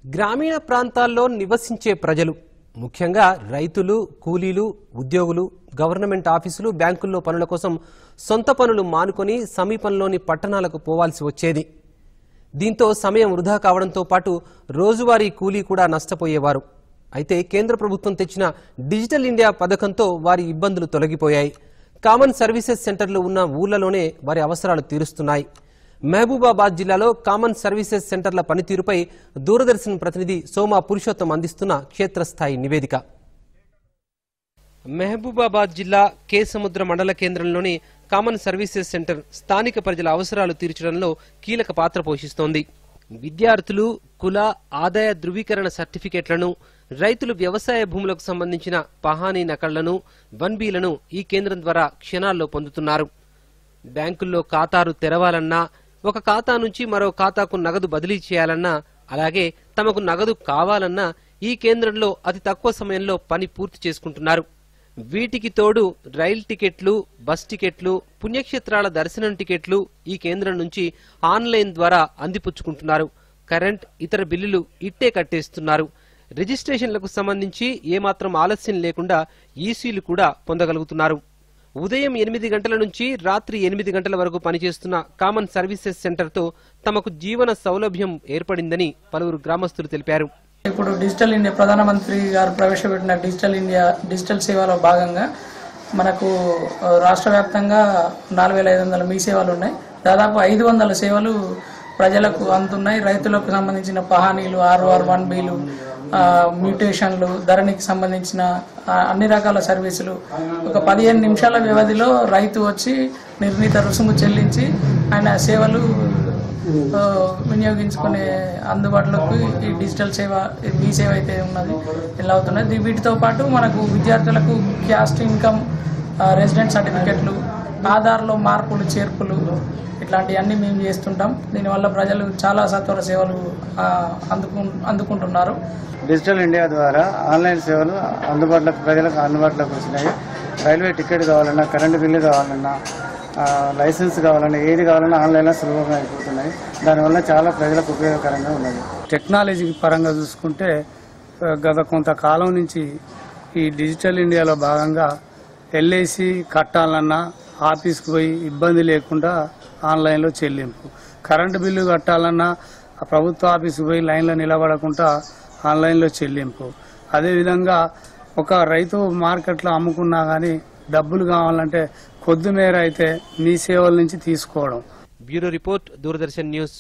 గ్రామీణ ప్రాంతాల్లో నివసించే ప్రజలు ముఖ్యంగా రైతులు, కూలీలు, ఉద్యోగులు, గవర్నమెంట్ ఆఫీసులు, బ్యాంకుల్లో పనుల కోసం సొంత పనులు మానుకొని సమీపంలోని పట్టణాలకు పోవాల్సి వచ్చేది. దీంతో సమయం వృధా కావడంతో పాటు రోజువారీ కూలీ కూడా నష్టపోయేవారు. అయితే కేంద్ర ప్రభుత్వం తెచ్చిన డిజిటల్ ఇండియా పథకంతో వారి ఇబ్బందులు తొలగిపోయాయి. కామన్ సర్వీసెస్ సెంటర్లు ఉన్న ఊర్లలోనే వారి అవసరాలు తీరుస్తున్నాయి. మహబూబాబాద్ జిల్లాలో కామన్ సర్వీసెస్ సెంటర్ల పనితీరుపై దూరదర్శన్ ప్రతినిధి సోమా పురుషోత్తం అందిస్తున్న క్షేత్రస్థాయి నివేదిక. మహబూబాబాద్ జిల్లా కేసముద్ర మండల కేంద్రంలోని కామన్ సర్వీసెస్ సెంటర్ స్థానిక ప్రజల అవసరాలు తీర్చడంలో కీలక పాత్ర పోషిస్తోంది. విద్యార్థులు, కుల, ఆదాయ ధృవీకరణ సర్టిఫికెట్లను, రైతులు వ్యవసాయ భూములకు సంబంధించిన పహానీ నకళ్లను, 1Bలను ఈ కేంద్రం ద్వారా క్షణాల్లో పొందుతున్నారు. బ్యాంకుల్లో ఖాతాలు తెరవాలన్నా, ఒక ఖాతా నుంచి మరో ఖాతాకు నగదు బదిలీ చేయాలన్నా, అలాగే తమకు నగదు కావాలన్నా ఈ కేంద్రంలో అతి తక్కువ సమయంలో పని పూర్తి చేసుకుంటున్నారు. వీటికి తోడు రైల్ టికెట్లు, బస్ టికెట్లు, పుణ్యక్షేత్రాల దర్శనం టికెట్లు ఈ కేంద్రం నుంచి ఆన్లైన్ ద్వారా అందిపుచ్చుకుంటున్నారు. కరెంట్, ఇతర బిల్లులు ఇట్టే కట్టేస్తున్నారు. రిజిస్ట్రేషన్లకు సంబంధించి ఏమాత్రం ఆలస్యం లేకుండా ఈసీలు కూడా పొందగలుగుతున్నారు. ఉదయం 8 గంటల నుంచి రాత్రి 8 గంటల వరకు పనిచేస్తున్న కామన్ సర్వీసెస్ సెంటర్తో తమకు జీవన సౌలభ్యం ఏర్పడిందని పలువురు గ్రామస్తులు తెలిపారు. ఇప్పుడు డిజిటల్ ఇండియా ప్రధానమంత్రి గారు ప్రవేశపెట్టిన డిజిటల్ సేవలో భాగంగా మనకు రాష్ట్ర వ్యాప్తంగా 4500 మీ సేవలు ఉన్నాయి. దాదాపు 500 సేవలు ప్రజలకు అందుతున్నాయి. రైతులకు సంబంధించిన పహానీలు, ఆర్ఓఆర్ 1Bలు, మ్యూటేషన్లు, ధరణికి సంబంధించిన అన్ని రకాల సర్వీసులు ఒక 15 నిమిషాల వ్యవధిలో రైతు వచ్చి నిర్ణీత రుసుము చెల్లించి ఆయన సేవలు వినియోగించుకునే అందుబాటులోకి ఈ డిజిటల్ సేవ, మీ సేవ అయితే ఉన్నది ఇలా అవుతున్నది. వీటితో పాటు మనకు విద్యార్థులకు క్యాస్ట్ ఇన్కమ్, రెసిడెంట్ సర్టిఫికెట్లు, ఆధార్లో మార్పులు చేర్పులు ఇట్లాంటివన్నీ మేము చేస్తుంటాం. దీనివల్ల ప్రజలు చాలా సత్వర సేవలు అందుకుంటున్నారు. డిజిటల్ ఇండియా ద్వారా ఆన్లైన్ సేవలు ప్రజలకు అందుబాటులోకి వచ్చినాయి. రైల్వే టికెట్ కావాలన్నా, కరెంటు బిల్లు కావాలన్నా, లైసెన్స్ కావాలన్నా, ఏది కావాలన్నా ఆన్లైన్లో సులభంగా అయిపోతున్నాయి. దానివల్ల చాలా ప్రజలకు ఉపయోగకరంగా ఉన్నది. టెక్నాలజీ పరంగా చూసుకుంటే గత కొంతకాలం నుంచి ఈ డిజిటల్ ఇండియాలో భాగంగా ఎల్ఐసి కట్టాలన్నా ఆఫీస్కి పోయి ఇబ్బంది లేకుండా ఆన్లైన్లో చెల్లింపు, కరెంటు బిల్లు కట్టాలన్నా ప్రభుత్వ ఆఫీస్కి పోయి లైన్లో నిలబడకుండా ఆన్లైన్లో చెల్లింపు. అదేవిధంగా ఒక రైతు మార్కెట్లో అమ్ముకున్నా కానీ డబ్బులు కావాలంటే కొద్ది మేర అయితే మీ సేవల నుంచి తీసుకోవడం. Bureau report, Doordarshan news.